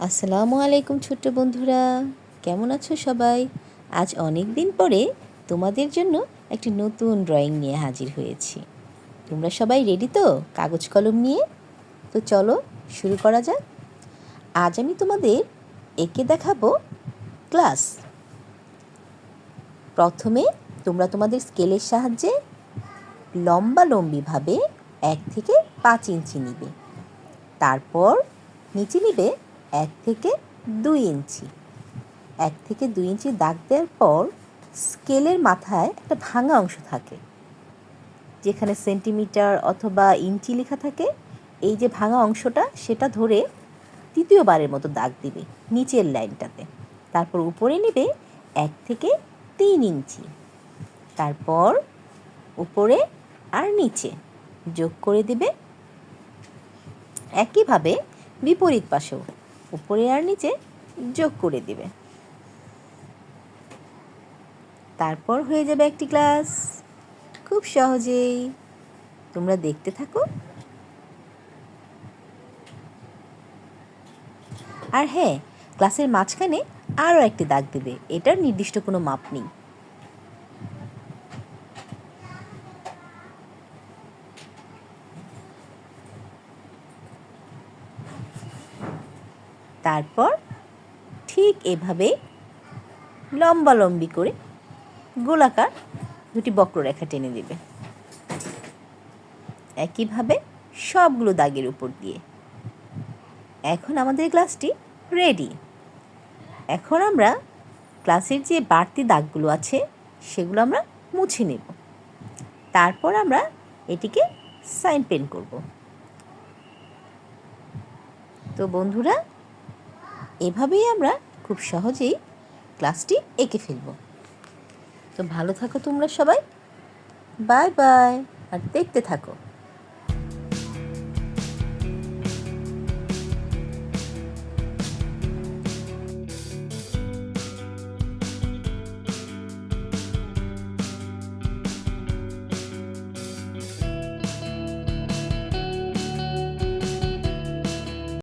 আসসালামু আলাইকুম ছোট্ট বন্ধুরা, কেমন আছো সবাই? আজ অনেক দিন পরে তোমাদের জন্য একটি নতুন ড্রয়িং নিয়ে হাজির হয়েছি। তোমরা সবাই রেডি তো কাগজ কলম নিয়ে? তো চলো শুরু করা যাক। আজ আমি তোমাদের এঁকে দেখাবো ক্লাস। প্রথমে তোমরা তোমাদের স্কেলের সাহায্যে লম্বালম্বিভাবে 1 থেকে 5 ইঞ্চি নিবে। তারপর নিচে নিবে 1 থেকে 2 ইঞ্চি। 1 থেকে 2 ইঞ্চি দাগ দেওয়ার পর স্কেলের মাথায় একটা ভাঙা অংশ থাকে, যেখানে সেন্টিমিটার অথবা ইঞ্চি লেখা থাকে। এই যে ভাঙা অংশটা, সেটা ধরে তৃতীয়বারের মতো দাগ দিবে নিচের লাইনটাতে। তারপর উপরে নেবে 1 থেকে 3 ইঞ্চি। তারপর উপরে আর নিচে যোগ করে দিবে। একইভাবে বিপরীত পাশেও উপরে আর নিচে যোগ করে দিবে। তারপর হয়ে যাবে একটি ক্লাস। খুব সহজেই, তোমরা দেখতে থাকো। আর হ্যাঁ, ক্লাসের মাঝখানে আরও একটি দাগ দেবে, এটার নির্দিষ্ট কোনো মাপ নেই। তারপর ঠিক এভাবে লম্বালম্বি করে গোলাকার দুটি বক্ররেখা টেনে দেবে, একইভাবে সবগুলো দাগের উপর দিয়ে। এখন আমাদের ক্লাসটি রেডি। এখন আমরা ক্লাসের যে বাড়তি দাগগুলো আছে সেগুলো আমরা মুছে নেব। তারপর আমরা এটিকে সাইন পেন করব। তো বন্ধুরা, এভাবেই আমরা খুব সহজেই ক্লাসটি এঁকে ফেলব। তো ভালো থাকো তোমরা সবাই। বাই বাই, আর দেখতে থাকো।